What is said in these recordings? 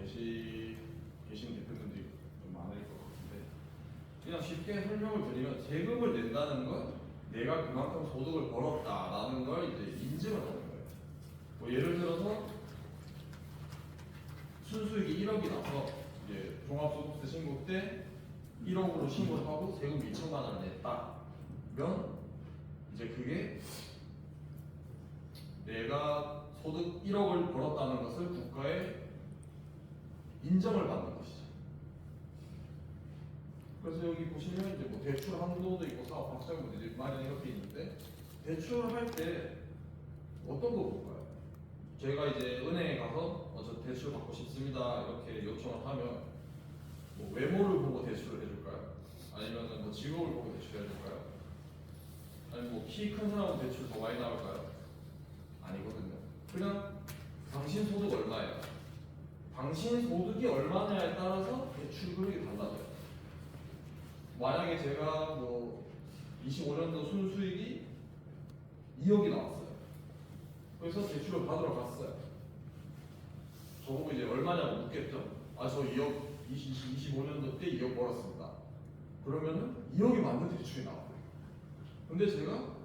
계신 대표님들이 좀 많을 것 같은데, 그냥 쉽게 설명을 드리면 세금을 낸다는 건 내가 그만큼 소득을 벌었다라는 걸 이제 인증을 하는 거예요. 뭐 예를 들어서 순수익이 1억이 나서 이제 종합소득세 신고 때 1억으로 신고를 하고 세금 2천만 원을 냈다면 이제 그게 내가 소득 1억을 벌었다는 것을 국가에 인정을 받는 것이죠. 그래서 여기 보시면 이제 뭐 대출 한도도 있고 사업 확장도 이제 마련 이렇게 있는데, 대출을 할 때 어떤 거 볼까요? 제가 이제 은행에 가서 저 대출 받고 싶습니다 이렇게 요청을 하면 뭐 외모를 보고 대출을 해줄까요? 아니면 뭐 직업을 보고 대출해줄까요? 아니면 뭐 키 큰 사람은 대출 더 많이 나올까요? 아니거든요. 그냥 당신 소득 얼마예요? 당신 소득이 얼마냐에 따라서 대출 금액이 달라져요. 만약에 제가 뭐 25년도 순수익이 2억이 나왔어요. 그래서 대출을 받으러 갔어요. 저보고 이제 얼마냐고 묻겠죠? 아, 저 2억, 25년도 때 2억 벌었습니다. 그러면은 2억이 맞는 대출이 나와요. 근데 제가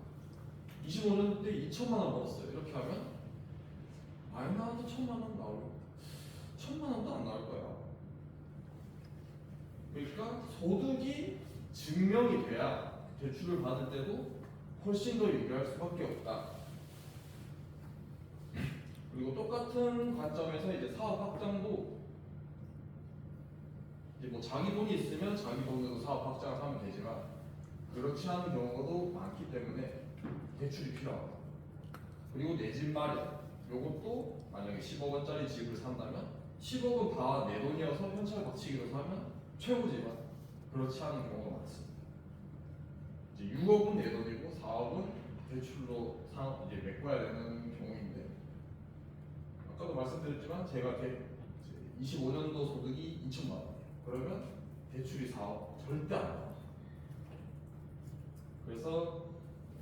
25년 때 2천만 원 벌었어요. 이렇게 하면 많이 나와도 1천만 원 나오고 1천만 원도 안 나올 거예요. 그러니까 소득이 증명이 돼야 대출을 받을 때도 훨씬 더 유리할 수밖에 없다. 그리고 똑같은 관점에서 이제 사업 확장도 이제 뭐 자기 돈이 있으면 자기 돈으로 사업 확장을 하면 되지만 그렇지 않은 경우도 많기 때문에 대출이 필요합니다. 그리고 내 집 마련, 요것도 만약에 10억 원짜리 집을 산다면 10억은 다 내 돈이어서 현찰 박치기로 사면 최고지만 그렇지 않은 경우가 많습니다. 이제 6억은 내 돈이고 4억은 대출로 이제 메꿔야 되는 경우인데, 아까도 말씀드렸지만 제가 25년도 소득이 2천만 원이에요. 그러면 대출이 4억 절대 안 나와요. 그래서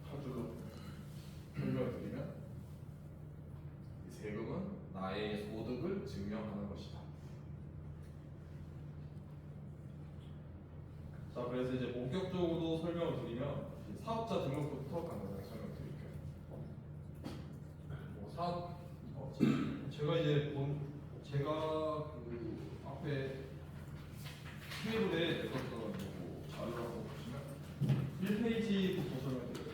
한 줄로 설명을 드리면 세금은 나의 소득을 증명하는 것이다. 자, 그래서 이제 본격적으로 설명을 드리면 사업자 등록부터 간단하게 설명을 드릴게요. 뭐 사업 제가 이제 제가 그 앞에 테이블에 냈었던 뭐 자료라고 보시면 1페이지부터 설명드려요.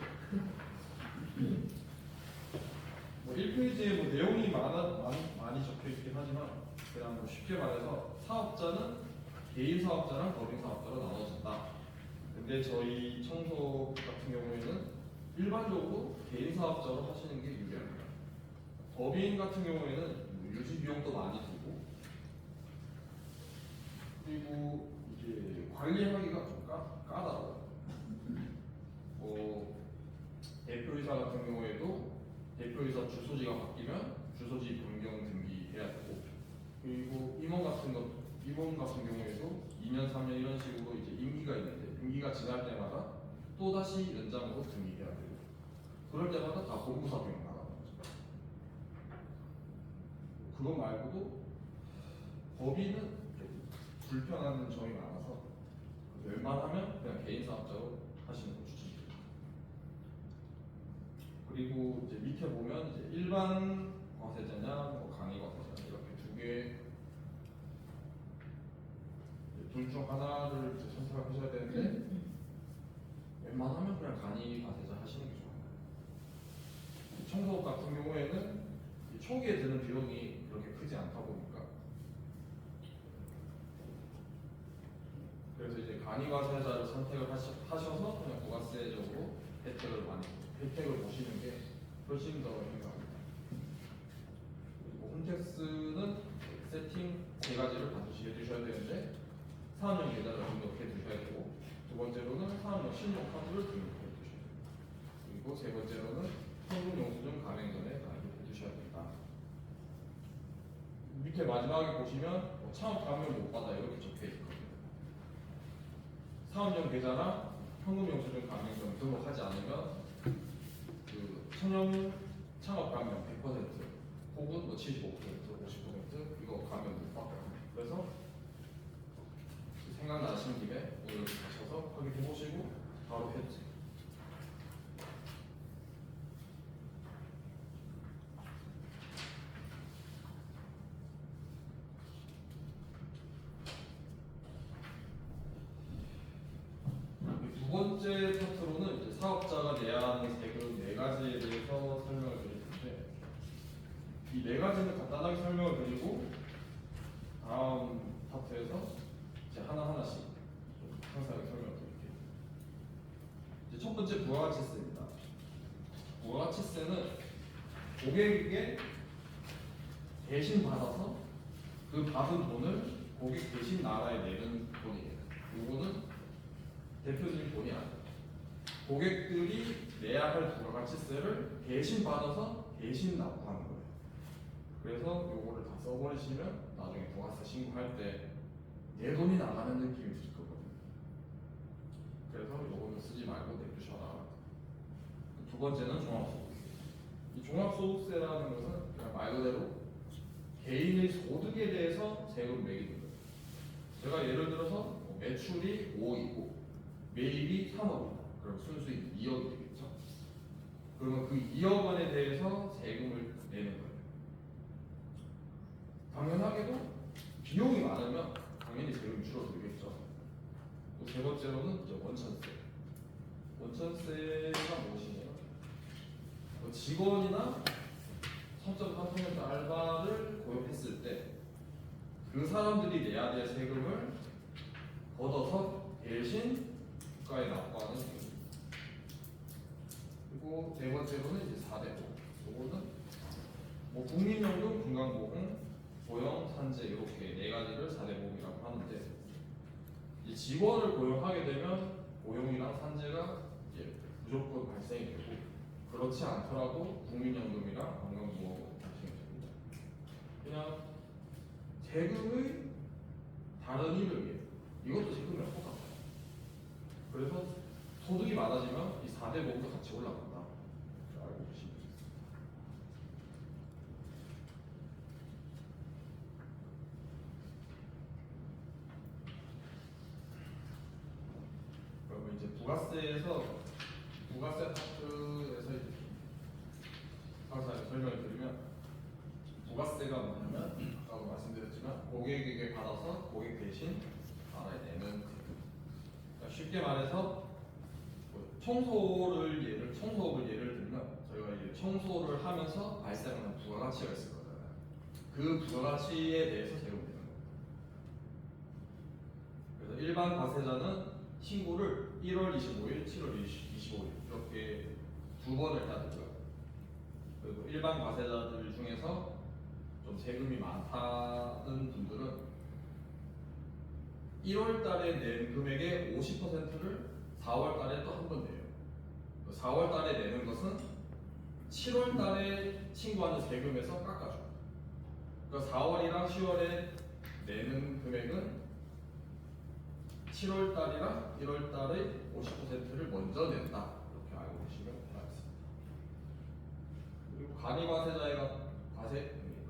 뭐 1페이지에 뭐 내용이 많이 적혀 있긴 하지만 그냥 뭐 쉽게 말해서 사업자는 개인 사업자랑 법인 사업자로 나눠진다. 근데 저희 청소 같은 경우에는 일반적으로 개인 사업자로 하시는 게 유리합니다. 법인 같은 경우에는 유지 비용도 많이 들고, 그리고 이제 관리하기가 좀 까다로워요. 뭐 대표이사 같은 경우에도 대표이사 주소지가 바뀌면 주소지 변경 등기해야 되고, 그리고 임원 같은 경우에도 2년, 3년 이런 식으로 이제 임기가 있는데 임기가 지날 때마다 또 다시 연장으로 등기해야 되고, 그럴 때마다 다 보고사 비용 나가는 거죠. 그거 말고도 법인은 불편한 점이 많아서 웬만하면 그냥 개인 사업자로 하시는 걸 추천드립니다. 그리고 이제 밑에 보면 이제 일반 과세자냐, 뭐 강의 과세자냐 이렇게 두 개, 둘 중 하나를 이제 선택하셔야 되는데 웬만하면 그냥 간이 과세자 하시는 게 좋아요. 청소업 같은 경우에는 초기에 드는 비용이 그렇게 크지 않다 보니까, 그래서 이제 간이과세자를 선택을 하셔서 그냥 부가세적으로 혜택을 보시는 게 훨씬 더 현명합니다. 그리고 홈택스는 세팅 세 가지를 반드시 해두셔야 되는데, 사업용 계좌를 등록해 두셔야 되고, 두 번째로는 사업용 신용카드를 등록해 두셔야 됩니다. 그리고 세 번째로는 현금 영수증 가맹 전에 가입해 두셔야 됩니다. 밑에 마지막에 보시면 뭐 창업 가면 못 받아 이렇게 적혀 있거든요. 사업용 계좌랑 현금 영수증 가맹점 등록하지 않으면 그 청년 창업 가면 100% 혹은 뭐 75%, 50% 이거 가면 못 받거든요. 바로 해주세요. 두 번째 파트로는 이제 사업자가 내야 하는 세금 네 가지에 대해서 설명을 드릴 텐데, 이 네 가지는 간단하게 설명을 드리고 다음 파트에서 이제 하나하나씩 좀 상세하게 설명을 드릴게요. 이제 첫 번째 부가가치세입니다. 부가가치세는 고객에게 대신 받아서 그 받은 돈을 고객 대신 나라에 내는 돈이에요. 이거는 대표적인 돈이 아니에요. 고객들이 내야 할 부가가치세를 대신 받아서 대신 납부하는 거예요. 그래서 요거를 다 써버리시면 나중에 부가세 신고할 때 내 돈이 나가는 느낌이 들 거거든요. 그래서 요거는 쓰지 말고 내두셔라. 두 번째는 종합소득세. 이 종합소득세라는 것은 그냥 말 그대로 개인의 소득에 대해서 세금 매기는 거예요. 제가 예를 들어서 매출이 5억이고 매입이 3억이다. 그럼 순수익 2억이 되겠죠. 그러면 그 2억 원에 대해서 세금을 내는 거예요. 당연하게도 비용이 많으면 당연히 세금이 줄어들겠죠. 또 세 번째로는 이제 원천세. 원천세가 무엇이냐면 직원이나 3.3% 알바를 고용했을 때 그 사람들이 내야 될 세금을 걷어서 대신 국가에 납부하는 세금. 그리고 네 번째로는 이제 4대 보험. 이거는 뭐 국민연금, 건강보험, 고용, 산재 이렇게 네 가지를 4대 보험이라고 하는데, 이 직원을 고용하게 되면 고용이랑 산재가 이제 무조건 발생이 되고, 그렇지 않더라도 국민연금이랑 건강보험은 발생이 됩니다. 그냥 세금의 다른 이름이에요. 이것도 세금이랑 똑같아요. 그래서 소득이 많아지면 이 4대 보험도 같이 올라간다. 알고 계시면 좋겠습니다. 그러면 이제 부가세 파트에서 이제 상세하게 설명을 드리면, 부가세가 뭐냐면 아까도 말씀드렸지만 고객에게 받아서 고객 대신 나라에 내는 세금. 그러니까 쉽게 말해서 청소업을 예를 들면 저희가 이제 청소를 하면서 발생하는 부가가치가 있을 거잖아요. 그 부가가치에 대해서 세금 내는 거예요. 그래서 일반 과세자는 신고를 1월 25일, 7월 25일 이렇게 두 번을 따르고요. 그리고 일반 과세자들 중에서 좀 세금이 많다는 분들은 1월 달에 낸 금액의 50%를 4월 달에 또 한 번 내요. 4월 달에 내는 것은 7월 달에 친구하는 세금에서 깎아줘요. 그러니까 4월이랑 10월에 내는 금액은 7월 달이랑 1월 달에 50%를 먼저 낸다. 이렇게 알고 계시면 되겠습니다. 그리고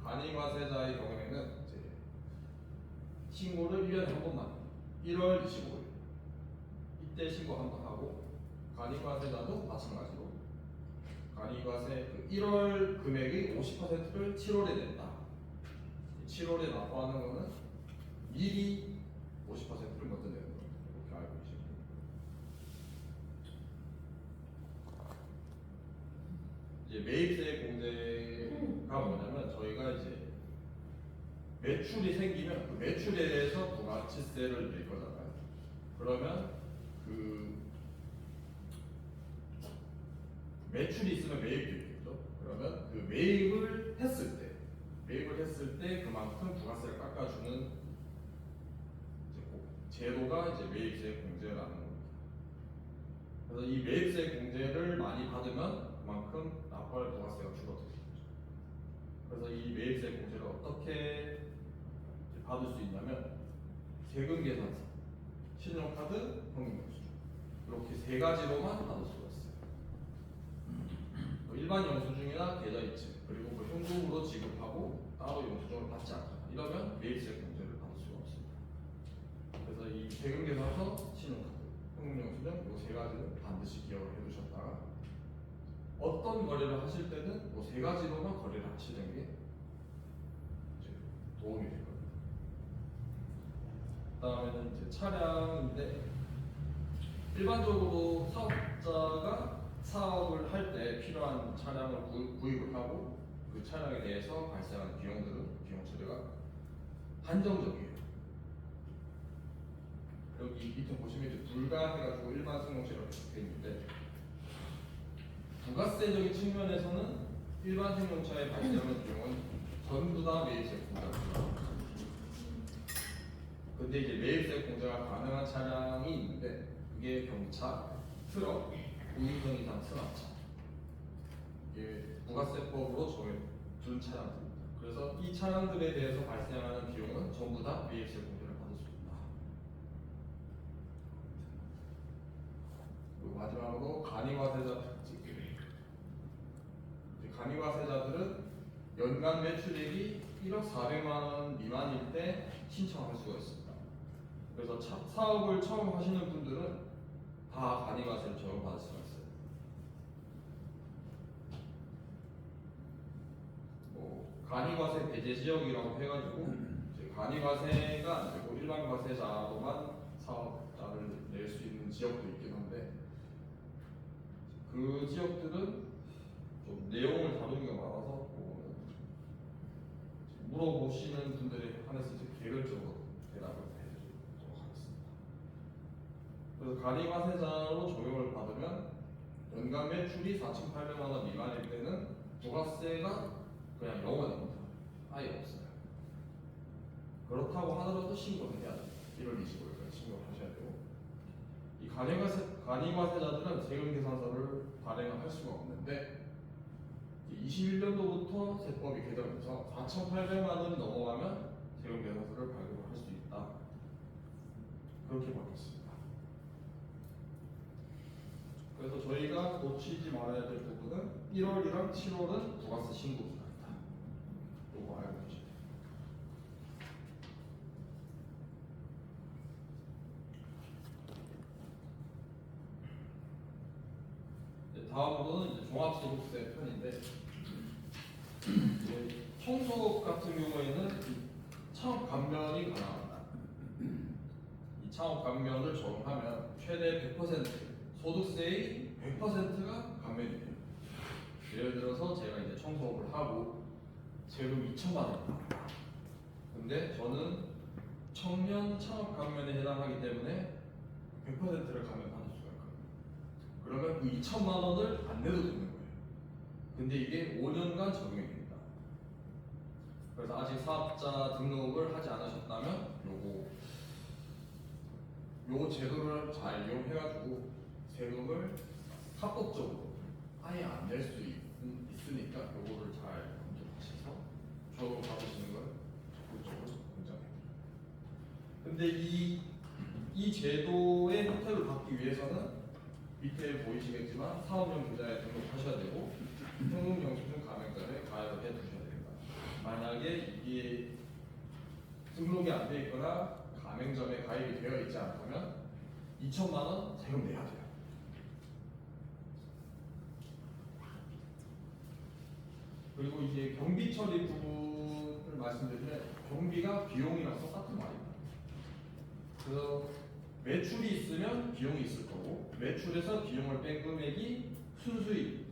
간이과세자의 경우에는 이제 신고를 1년에 한 번만 1월 25일 이때 신고 한 번 하고, 간이과세자도 마찬가지로 간이과세 그 1월 금액의 50%를 7월에 낸다. 7월에 납부하는 거는 미리 50%를 먼저 내는 거예요. 이렇게 알고 계시면 됩니다. 이제 매입세 공제가 뭐냐면 저희가 이제 매출이 생기면 그 매출에 대해서 부가가치세를 낼 거잖아요. 그러면 그 매출이 있으면 매입도 있겠죠. 그러면 그 매입을 했을 때 그만큼 부가세를 깎아주는 제도가 이제 매입세 공제라는 겁니다. 그래서 이 매입세 공제를 많이 받으면 그만큼 납부할 부가세가 줄어들죠. 그래서 이 매입세 공제를 어떻게 받을 수 있냐면 세금 계산서, 신용카드, 현금영수증 이렇게 세 가지로만 받을 수가 있어요. 일반 영수증이나 계좌이체 그리고 그 현금으로 지급하고 따로 영수증을 받지 않거나 이러면 매입세 공제를 받을 수가 없습니다. 그래서 이 세금 계산서, 신용카드, 현금 현금영수증 이 세 가지는 반드시 기억을 해두셨다가 어떤 거래를 하실 때는 이 세 가지로만 거래를 하시는 게 이제 도움이 될 겁니다. 다음에는 이제 차량인데 일반적으로 사업자가 사업을 할 때 필요한 차량을 구입을 하고 그 차량에 대해서 발생하는 비용들은 비용 처리가 한정적이에요. 여기 밑에 보시면 이제 불가해가지고 일반 승용차라고 적혀 있는데 부가세적인 측면에서는 일반 승용차에 발생하는 비용은 전부 다 매입세 공제가 들어갑니다. 근데 이제 매입세 공제가 가능한 차량이 있는데 그게 경차, 트럭, 5인승 이상 승합차 이게 부가세법으로 정해준 차량들입니다. 그래서 이 차량들에 대해서 발생하는 비용은 전부 다 매입세 공제를 받을 수 있다. 그리고 마지막으로 간이과세자 특징. 간이과세자들은 연간 매출액이 1억 400만 원 미만일 때 신청할 수가 있습니다. 그래서 사업을 처음 하시는 분들은 다 간이과세를 적용받을 수가 있어요. 간이과세 배제 지역이라고 해가지고 간이과세가 안 되고 일반 과세자로만 사업자를 낼 수 있는 지역도 있긴 한데 그 지역들은 좀 내용을 다루기가 많아서 물어보시는 분들에 한해서 이제 개별적으로 대답을 해드리도록 하겠습니다. 그래서 간이과세자로 적용을 받으면 연간 매출이 4,800만 원 미만일 때는 부가세가 그냥 0원입니다. 아예 없어요. 그렇다고 하더라도 신고를 해야 돼요. 1월 25일까지 신고를 하셔야 되고 이 간이과세자들은 세금계산서를 발행을 할 수가 없는데 21년도부터 세법이 개정돼서 4,800만 원이 넘어가면 세금계산서를 발급을 할 수 있다. 그렇게 바뀌었습니다. 그래서 저희가 놓치지 말아야 될 부분은 1월이랑 7월은 부가세 신고 기간이다. 요거 알고 계셔야 돼요. 다음으로는 이제 종합소득세 편인데 청소업 같은 경우에는 창업 감면이 가능합니다. 이 창업 감면을 적용하면 최대 100% 소득세의 100%가 감면이 돼요. 예를 들어서 제가 이제 청소업을 하고 세금 2천만 원 나왔다. 근데 저는 청년 창업 감면에 해당하기 때문에 100%를 감면받을 수가 있거든요. 그러면 그 2천만 원을 안 내도 되는 거예요. 근데 이게 5년간 적용이 됩니다. 그래서 아직 사업자 등록을 하지 않으셨다면 요 제도를 잘 이용해가지고 세금을 합법적으로 아예 안 낼 수 있으니까 요거를 잘 검토하셔서 적용 받으시는 걸 적극적으로 권장해드립니다. 근데 이 제도의 혜택을 받기 위해서는 밑에 보이시겠지만 사업용 계좌에 등록하셔야 되고 현금영수증 가맹점에 가입을 해두셔야 됩니다. 만약에 이게 등록이 안 돼 있거나 가맹점에 가입이 되어 있지 않다면 2천만 원 세금 내야 돼요. 그리고 이제 경비 처리 부분을 말씀드리면 경비가 비용이랑 똑같은 말입니다. 그래서 매출이 있으면 비용이 있을 거고 매출에서 비용을 뺀 금액이 순수익,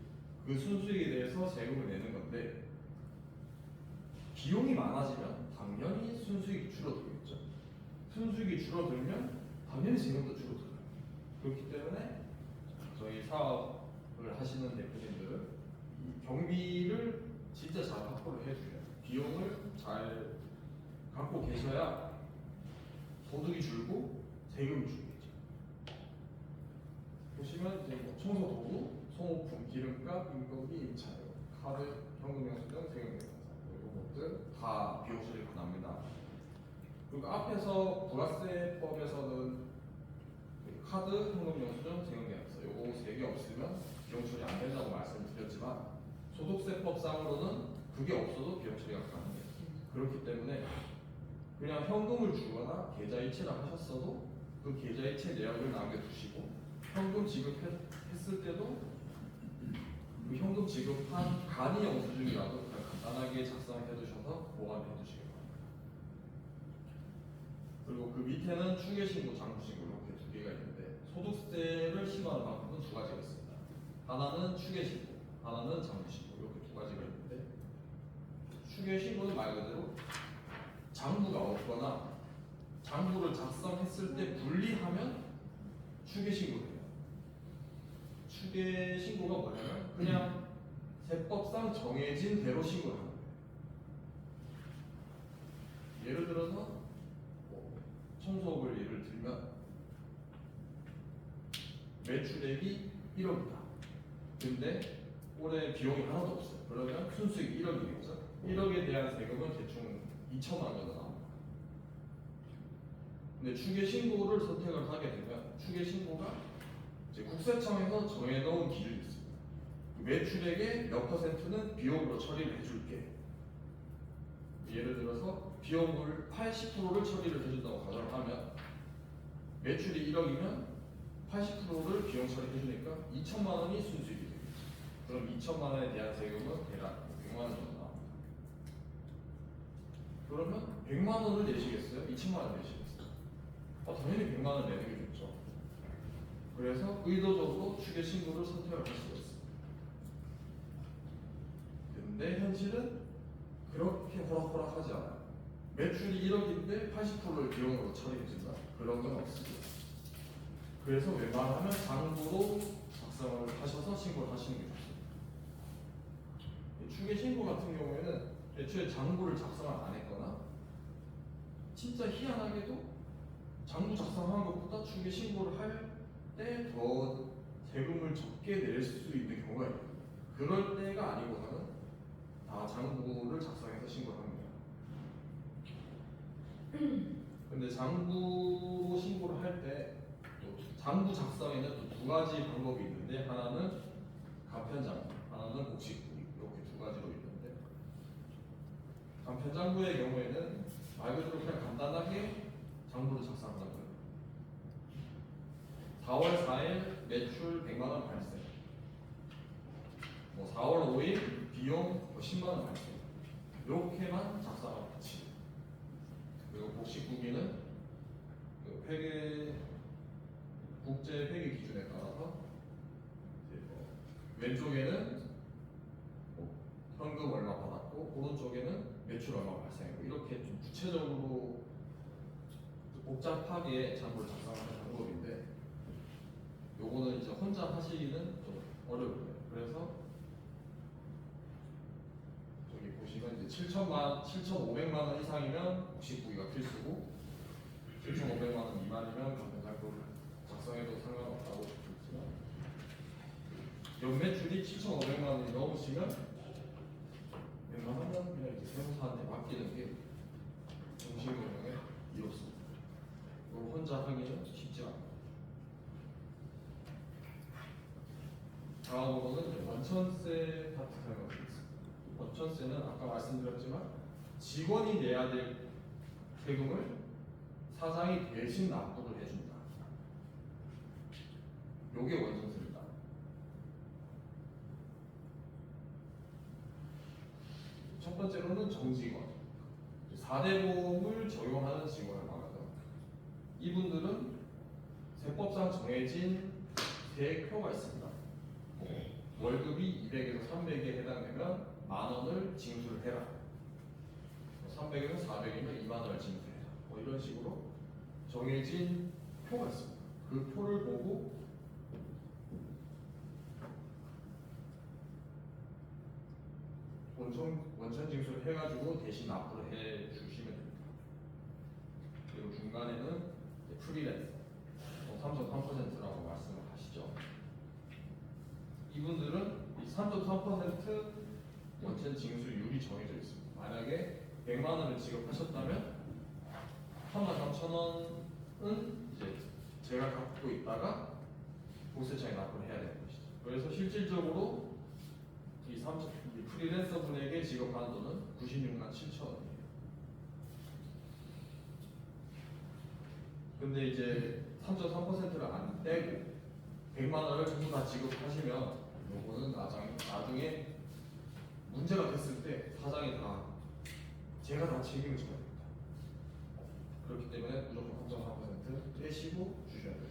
그 순수익에 대해서 세금을 내는 건데 비용이 많아지면 당연히 순수익이 줄어들겠죠. 순수익이 줄어들면 당연히 세금도 줄어들어요. 그렇기 때문에 저희 사업을 하시는 대표님들은 이 경비를 진짜 잘 확보를 해주셔야 돼요. 비용을 잘 갖고 계셔야 소득이 줄고 세금이 줄겠죠. 보시면 이제 뭐 청소 도구, 소모품, 기름값, 인건비, 임차료, 카드, 현금영수증, 세금계산서 이런 것들 다 비용 처리가 납니다. 그리고 앞에서 부가세법에서는 카드, 현금영수증, 세금계산서 요거 3개 없으면 비용 처리 안 된다고 말씀을 드렸지만 소득세법상으로는 그게 없어도 비용 처리가 가능해요. 그렇기 때문에 그냥 현금을 주거나 계좌 이체를 하셨어도 그 계좌에 채 내역을 남겨두시고 현금 지급했을 때도 그 현금 지급한 간이 영수증이라도 그냥 간단하게 작성해 두셔서 보관해 두시기 바랍니다. 그리고 그 밑에는 추계신고, 장부신고 이렇게 두 개가 있는데 소득세를 신고하는 방법은 두 가지가 있습니다. 하나는 추계신고, 하나는 장부신고 이렇게 두 가지가 있는데 추계신고는 말 그대로 장부가 없거나 장부를 작성했을 때 분리하면 추계신고돼요. 추계신고가 뭐냐면 그냥 세법상 정해진 대로 신고를 하는 거예요. 예를 들어서 청소업을 예를 들면 매출액이 1억이다. 근데 올해 비용이 하나도 없어요. 그러면 순수익 1억이겠죠. 1억에 대한 세금은 대충 2천만 원 정도 나옵니다. 근데 추계신고를 선택을 하게 되면 추계신고가 이제 국세청에서 정해놓은 기준이 있습니다. 매출액의 몇 퍼센트는 비용으로 처리를 해줄게. 예를 들어서 비용을 80%를 처리를 해준다고 가정을 하면 매출이 1억이면 80%를 비용 처리해주니까 2천만 원이 순수익이 되겠죠. 그럼 2천만 원에 대한 세금은 대략 100만 원 정도 나옵니다. 그러면 100만 원을 내시겠어요? 2천만 원 내시겠어요? 당연히 100만 원 내는 게 좋죠. 그래서 의도적으로 추계신고를 선택을 할 수가 있습니다. 근데 현실은 그렇게 호락호락하지 않아요. 매출이 1억인데 80%를 비용으로 처리해준다? 그런 건 없습니다. 그래서 웬만하면 장부로 작성을 하셔서 신고를 하시는 게 좋습니다. 추계신고 같은 경우에는 애초에 장부를 작성을 안 했거나 진짜 희한하게도 장부 작성한 것보다 추계신고를 할 때 더 세금을 적게 낼 수 있는 경우가 있거든요. 그럴 때가 아니고서는 다 장부를 작성해서 신고를 합니다. 근데 장부 신고를 할 때 또 장부 작성에는 또 두 가지 방법이 있는데 하나는 간편장부, 하나는 복식부기 이렇게 두 가지로 있는데 간편장부의 경우에는 말 그대로 그냥 간단하게 장부를 작성한다고요. 4월 4일 매출 100만 원 발생. 4월 5일 비용 10만 원 발생. 이렇게만 작성하면 같이. 그리고 복식부기는 그 회계 국제 회계 기준에 따라서 왼쪽에는 현금 얼마 받았고 오른쪽에는 매출 얼마 발생했고 이렇게 좀 구체적으로 복잡하게 장부를 작성하는 방법인데 요거는 이제 혼자 하시기는 좀 어려울 거예요. 그래서 저기 보시면 이제 7,500만 원 이상이면 복식부기가 필수고 7,500만 원 미만이면 간편장부를 작성해도 상관없다고 있지만 연매출이 7,500만 원이 넘으시면 웬만하면 그냥 이제 세무사한테 맡기는 게 정신건강에 이롭습니다. 이걸 혼자 하기는 쉽지 않아요. 다음으로는 원천세 파트 설명드리겠습니다. 원천세는 아까 말씀드렸지만 직원이 내야 될 세금을 사장이 대신 납부를 해준다. 요게 원천세입니다. 첫 번째로는 정직원, 4대 보험을 적용하는 직원을 말하죠. 이분들은 세법상 정해진 세액표가 있습니다. 월급이 200에서 300에 해당되면 만 원을 징수를 해라. 300이면 400이면 2만 원을 징수해라. 이런 식으로 정해진 표가 있습니다. 그 표를 보고 원천 징수를 해가지고 대신 납부를 해 주시면 됩니다. 그리고 중간에는 프리랜서 3.3%라고 말씀을 하시죠. 이분들은 이 3.3% 원천 징수율이 정해져 있습니다. 만약에 100만 원을 지급하셨다면 33,000원은 이제 제가 갖고 있다가 국세청에 납부를 해야 되는 것이죠. 그래서 실질적으로 이 프리랜서 분에게 지급하는 돈은 96만 7천 원이에요. 근데 이제 3.3%를 안 떼고 100만 원을 전부 다 지급하시면 요거는 나중에 문제가 됐을 때 사장이 제가 다 책임을 져야 됩니다. 그렇기 때문에 무조건 3.4% 떼시고 주셔야 돼요.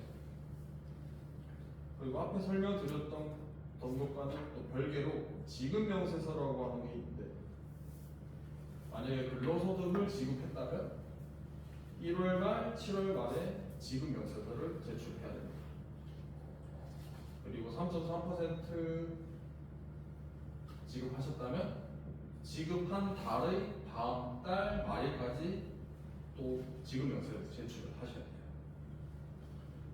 그리고 앞에 설명드렸던 등록과는 또 별개로 지급명세서라고 하는 게 있는데, 만약에 근로소득을 지급했다면 1월 말, 7월 말에 지급명세서를 제출해야 됩니다. 그리고 3.3% 지급하셨다면 지급한 달의 다음 달 말일까지 또 지급명세를 제출을 하셔야 돼요.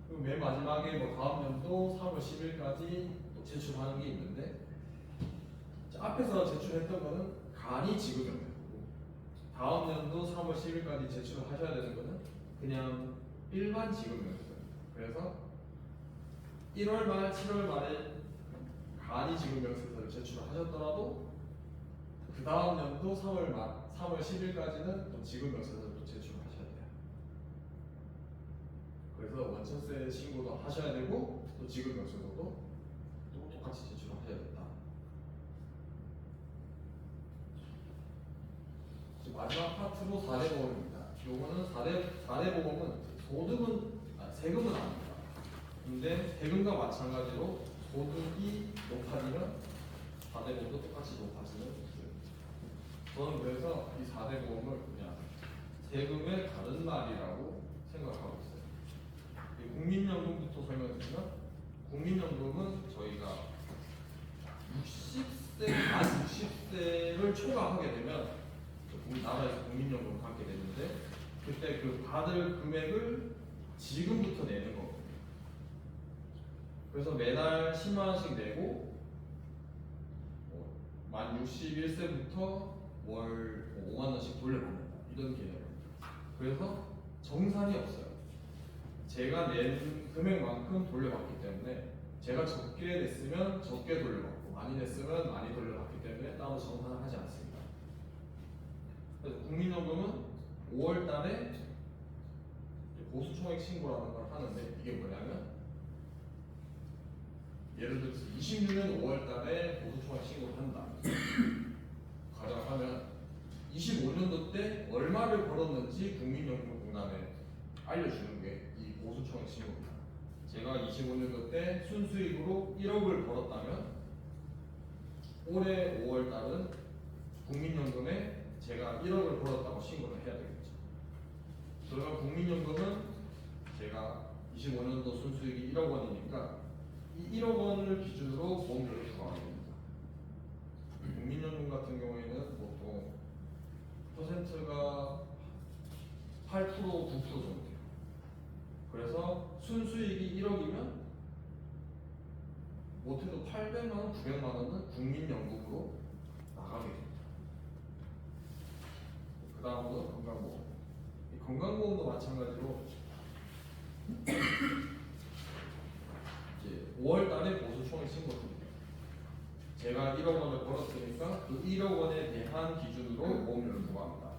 그리고 맨 마지막에 다음 연도 3월 10일까지 또 제출하는 게 있는데, 앞에서 제출했던 거는 간이 지급명세고, 다음 연도 3월 10일까지 제출을 하셔야 되는 거는 그냥 일반 지급명세입니다. 그래서 1월 말, 7월 말에 간이 지급명세서를 제출을 하셨더라도 그 다음 연도 3월 10일까지는 또 지급명세서를 또 제출하셔야 돼요. 그래서 원천세 신고도 하셔야 되고 또 지급명세서도 또 똑같이 제출하셔야 된다. 마지막 파트로 4대 보험입니다. 요거는 4대 보험은 세금은 아닙니다. 근데 세금과 마찬가지로 소득이 높아지면 4대 보험도 똑같이 높아지는 있어요. 저는 그래서 이 4대 보험을 그냥 세금의 다른 말이라고 생각하고 있어요. 국민연금부터 설명드리면, 국민연금은 저희가 만 60세를 초과하게 되면 나라에서 국민연금을 받게 되는데, 그때 그 받을 금액을 지금부터 내는 거거든요. 그래서 매달 10만 원씩 내고 만 61세부터 월 5만 원씩 돌려받는다, 이런 개념입니다. 그래서 정산이 없어요. 제가 낸 금액만큼 돌려받기 때문에 제가 적게 냈으면 적게 돌려받고 많이 냈으면 많이 돌려받기 때문에 따로 정산을 하지 않습니다. 그래서 국민연금은 5월 달에 보수총액 신고라는 걸 하는데, 이게 뭐냐면 예를 들어서 26년 5월 달에 보수총액 신고를 한다. 가정하면 25년도 때 얼마를 벌었는지 국민연금공단에 알려주는 게 이 보수총액 신고입니다. 제가 25년도 때 순수익으로 1억을 벌었다면 올해 5월 달은 국민연금에 제가 1억을 벌었다고 신고를 해야 되겠죠. 그러면 국민연금은 제가 25년도 순수익이 1억 원이니까 이 1억 원을 기준으로 보험료를 부과하게 됩니다. 국민연금 같은 경우에는 보통 퍼센트가 8%, 9% 정도 돼요. 그래서 순수익이 1억이면 못해도 800만 원, 900만 원은 국민연금으로 나가게 됩니다. 그 다음으로 건강보험. 이 건강보험도 마찬가지로 이제 5월 달에 보수총액 신고입니다. 제가 1억 원을 벌었으니까 그 1억 원에 대한 기준으로 보험료를 부과합니다.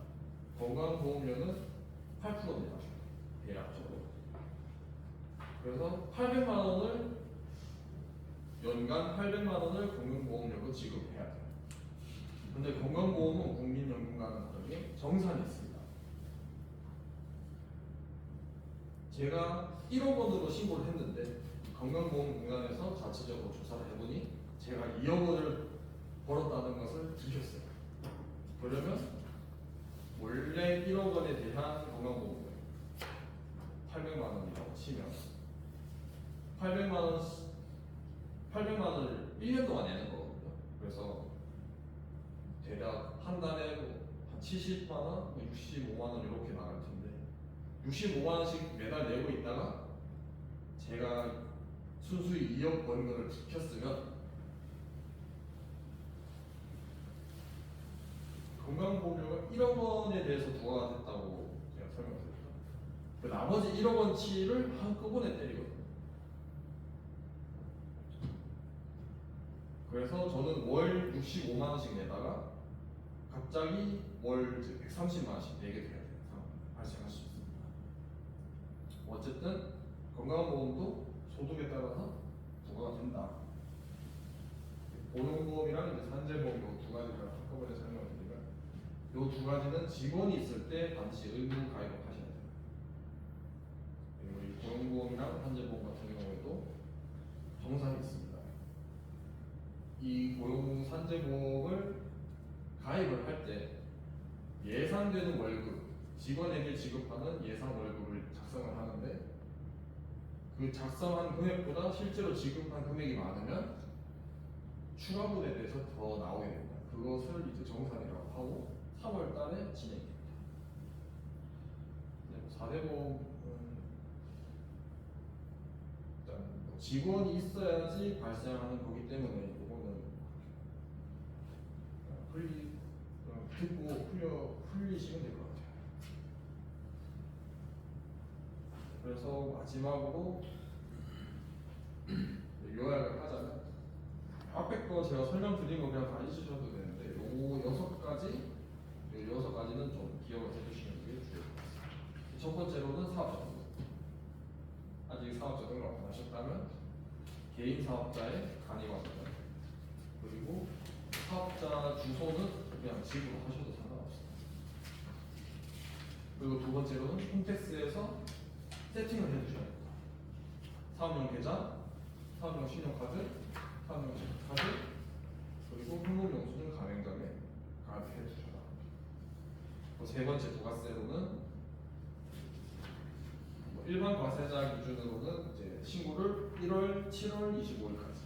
건강보험료는 8%입니다. 대략적으로. 그래서 800만 원을 연간 800만 원을 건강보험료로 지급해야 돼요. 근데 건강보험은 국민연금과는 다르게 정산이 있습니다. 제가 1억 원으로 신고를 했는데 건강보험공단에서 자체적으로 조사를 해보니 제가 2억 원을 벌었다는 것을 들켰어요. 그러면 원래 1억 원에 대한 건강보험료 800만 원이라고 치면 800만 원을 1년 동안 내는 거거든요. 그래서 대략 한 달에 한 70만 원, 65만 원 이렇게 나갈 텐데 65만 원씩 매달 내고 있다가 제가 순수익 2억 버는 거를 지켰으면 건강보험료가 1억 원에 대해서 부과가 됐다고 제가 설명드렸죠. 그 나머지 1억 원치를 한꺼번에 때리거든요. 그래서 저는 월 65만 원씩 내다가 갑자기 월 130만 원씩 내게 돼야 되는 상황이 발생할 수 있습니다. 어쨌든 건강보험도 소득에 따라서 부과가 된다. 고용보험이랑 이제 산재보험 이 두 가지를 한꺼번에 설명을 드리면 이 두 가지는 직원이 있을 때 반드시 의무 가입을 하셔야 돼요. 그리고 이 고용보험이랑 산재보험 같은 경우에도 정산이 있습니다. 이 고용 산재보험을 가입을 할 때 예상되는 월급, 직원에게 지급하는 예상 월급을 작성을 하는데 그 작성한 금액보다 실제로 지급한 금액이 많으면 추가분에 대해서 더 나오게 됩니다. 그것을 이제 정산이라고 하고 3월 달에 진행됩니다. 4대보험은 일단 뭐 직원이 있어야지 발생하는 거기 때문에 이거는 듣고 풀리시면 될 것 같아요. 그래서 마지막으로 요약을 하자면 앞에 거 제가 설명드린 거 그냥 다 잊으셔도 되는데 요 6가지는 좀 기억을 해주시는 게 좋을 것 같습니다. 첫 번째로는 사업자 등록. 아직 사업자 등록 안 하셨다면 개인 사업자의 간이관계자, 그리고 사업자 주소는 그냥 집으로 하셔도 상관없습니다. 그리고 두 번째로는 홈택스에서 세팅을 해주셔야 됩니다. 사업용 계좌, 사업용 신용카드, 사업용 체크카드, 그리고 현금영수증 가맹점에 가입해 주셔야 합니다. 세 번째 부가세로는 일반 과세자 기준으로는 이제 신고를 1월, 7월 25일까지.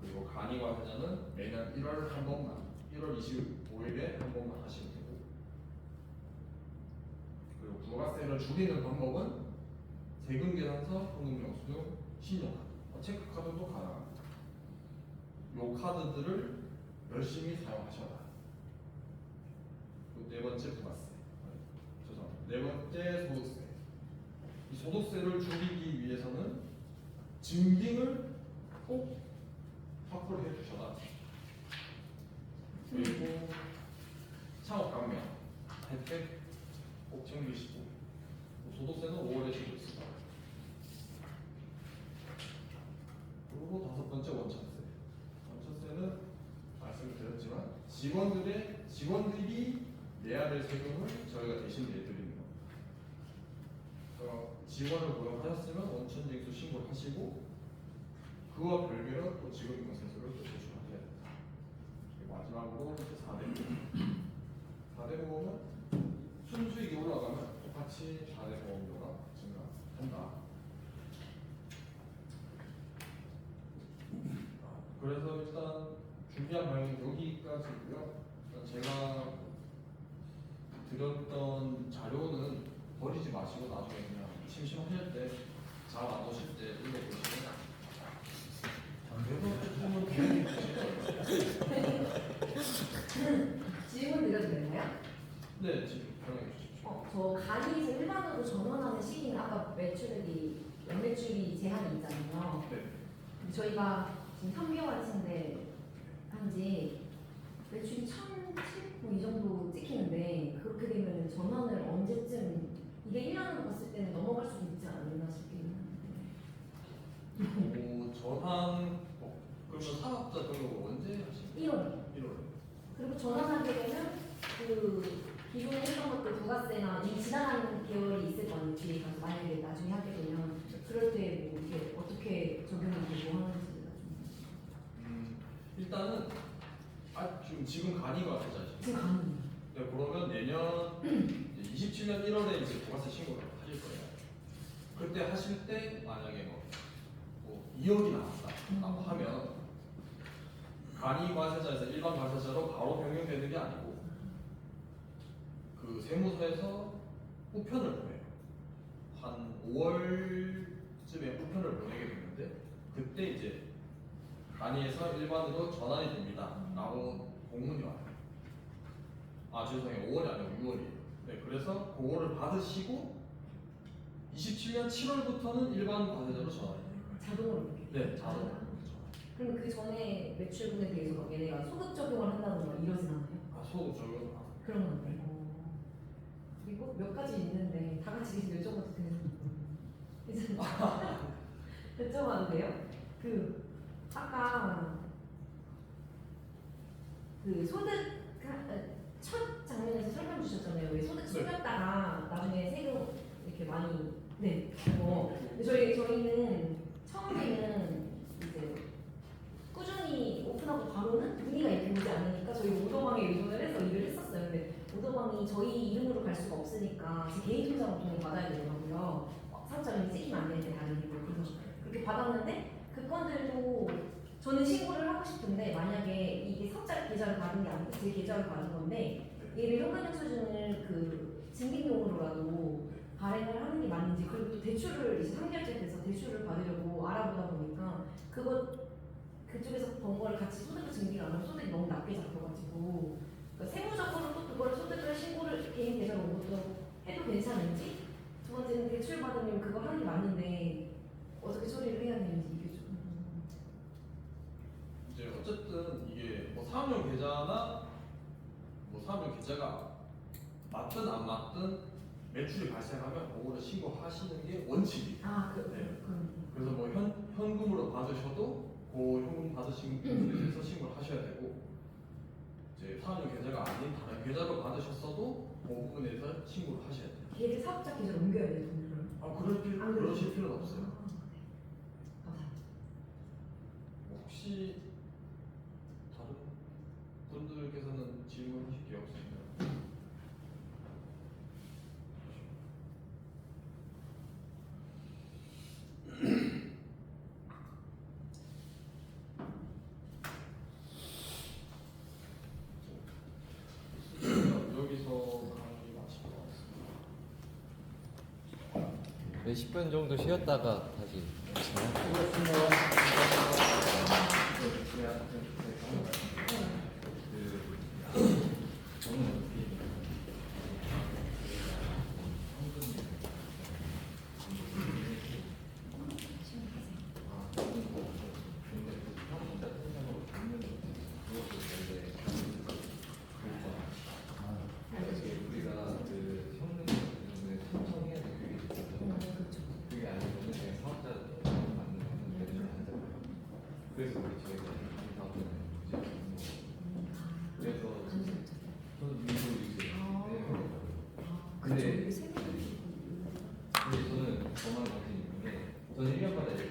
그리고 간이과세자는 매년 1월 한 번만, 1월 25일에 한 번만 하시면 되고, 그리고 부가세를 줄이는 방법은 세금계산서, 현금영수증, 신용카드, 체크카드도 가능합니다. 이 카드들을 열심히 사용하셔라. 네 번째 부가세, 죄송합니다. 네 번째 소득세. 이 소득세를 줄이기 위해서는 증빙을 꼭 확보를 해주셔라. 그리고 창업 감면 혜택 꼭 챙기시고, 소득세는 5월에 주고 있습니다. 그리고 다섯 번째 원천세. 원천세는 말씀을 드렸지만 직원들이 내야 될 세금을 저희가 대신 내드리는 겁니다. 직원을 고용하셨으면 원천징수 신고를 하시고 그와 별개로 또 직업인권세수를 또 제출하셔야 됩니다. 그리고 마지막으로 4대보험은 순수익이 올라가면 똑같이 4대보험료가 증가한다. 그래서 일단 준비한 방향이 여기까지고요. 제가 드렸던 자료는 버리지 마시고 나중에 그냥 심심하실 때, 잘 안 오실 때 읽어보시면 그래서 조금은 도움이 되실 거예요. 질문 드려도 되나요? 네, 지금 변형해 주십시오. 저 간이에서 일반으로 전환하는 시기는 아까 매출액이 연매출이 제한이 있잖아요. 네. 근데 저희가 지금 3개월 차인데 한지 매출이 1,007, 이 정도 찍히는데 그렇게 되면 전환을 언제쯤, 이게 1년으로 봤을 때는 넘어갈 수도 있지 않나 싶긴 한데. 전환, 그러면 사업자 등록을 언제 하시나요? 1월. 1월에. 그리고 전환하게 되면 그 기존에 했던 것들 부가세나 이 지나가는 계열이 있을 거 아니에요. 뒤에 가서 만약에 나중에 하게 되면 그럴 때 뭐 이게 어떻게 적용이 되고 하는지가 좀. 일단은 지금 간이가 되잖아요. 지금 간이. 네, 그러면 내년 27년 1월에 이제 부가세 신고를 하실 거예요. 그때 하실 때 만약에 뭐 2억이 나왔다라고 하면 간이 과세자에서 일반 과세자로 바로 변경되는 게 아니고 그 세무서에서 우편을 보내요. 한 5월쯤에 우편을 보내게 되는데 그때 이제 간이에서 일반으로 전환이 됩니다라고 공문이 와요. 죄송해요. 5월이 아니고 6월이에요. 네, 그래서 그거를 받으시고 27년 7월부터는 일반 과세자로 전환이 돼요. 자동으로 이렇게. 네, 자동으로. 그럼 그 전에 매출분에 대해서 막 얘네가 소득 적용을 한다던가 이러진 않아요? 소득 적용. 그런 건데. 그리고 몇 가지 있는데 다 같이 계속 여쭤봐도 되는 여쭤봐도 돼요? 그 아까 그 소득 첫 장면에서 설명 주셨잖아요. 왜 소득 숨겼다가 나중에 세금 이렇게 많이 근데 저희는 처음에는 이제 꾸준히 오픈하고 바로는 문의가 이렇게 오지 않으니까 저희 오더방에 의존을 해서 일을 했었어요. 근데 오더방이 저희 이름으로 갈 수가 없으니까 제 개인 통장으로 돈을 받아야 되더라고요. 사업자님이 찍히면 안 되는데 다른 일로 그래서 그렇게 받았는데 그 건들도 저는 신고를 하고 싶은데 만약에 이게 사업자 계좌를 받은 게 아니고 제 계좌를 받은 건데 얘를 현금영수증을 그 증빙용으로라도 발행을 하는 게 맞는지 그리고 또 대출을 이제 3개월째 돼서 대출을 받으려고 알아보다 보니까 그쪽에서 번 거를 같이 소득을 증빙을 안 하면 소득이 너무 낮게 잡혀가지고 그러니까 세무적으로 또 그걸 소득을 신고를 개인 계좌로 옮겨도 해도 괜찮은지 두 번째는 대출 받으면 그거 하는 게 맞는데 어떻게 처리를 해야 되는지 이게 좀 이제 어쨌든 이게 뭐 사업용 계좌나 뭐 사업용 계좌가 맞든 안 맞든 매출이 발생하면 그거를 신고하시는 게 원칙이에요. 네. 그래서 뭐 현금으로 받으셔도 그 현금 받으신 부분에 대해서 신고를 하셔야 되고 이제 사업용 계좌가 아닌 다른 계좌로 받으셨어도 그 부분에 대해서 신고를 하셔야 돼요. 걔를 사업자 계좌로 옮겨야 돼요 돈을. 그러실 필요는 없어요. 감사합니다. 혹시 다른 분들께서는 질문하실 게 없으신가요? 여기서 강의 마칠 것 같습니다. 네, 10분 정도 쉬었다가 다시 우리가 그 성능 때문에 신청해야 될 게 있잖아요. 그게 아니면 그냥 사업자 받는 거는 대출 안 하잖아요. 그래서 우리 저희가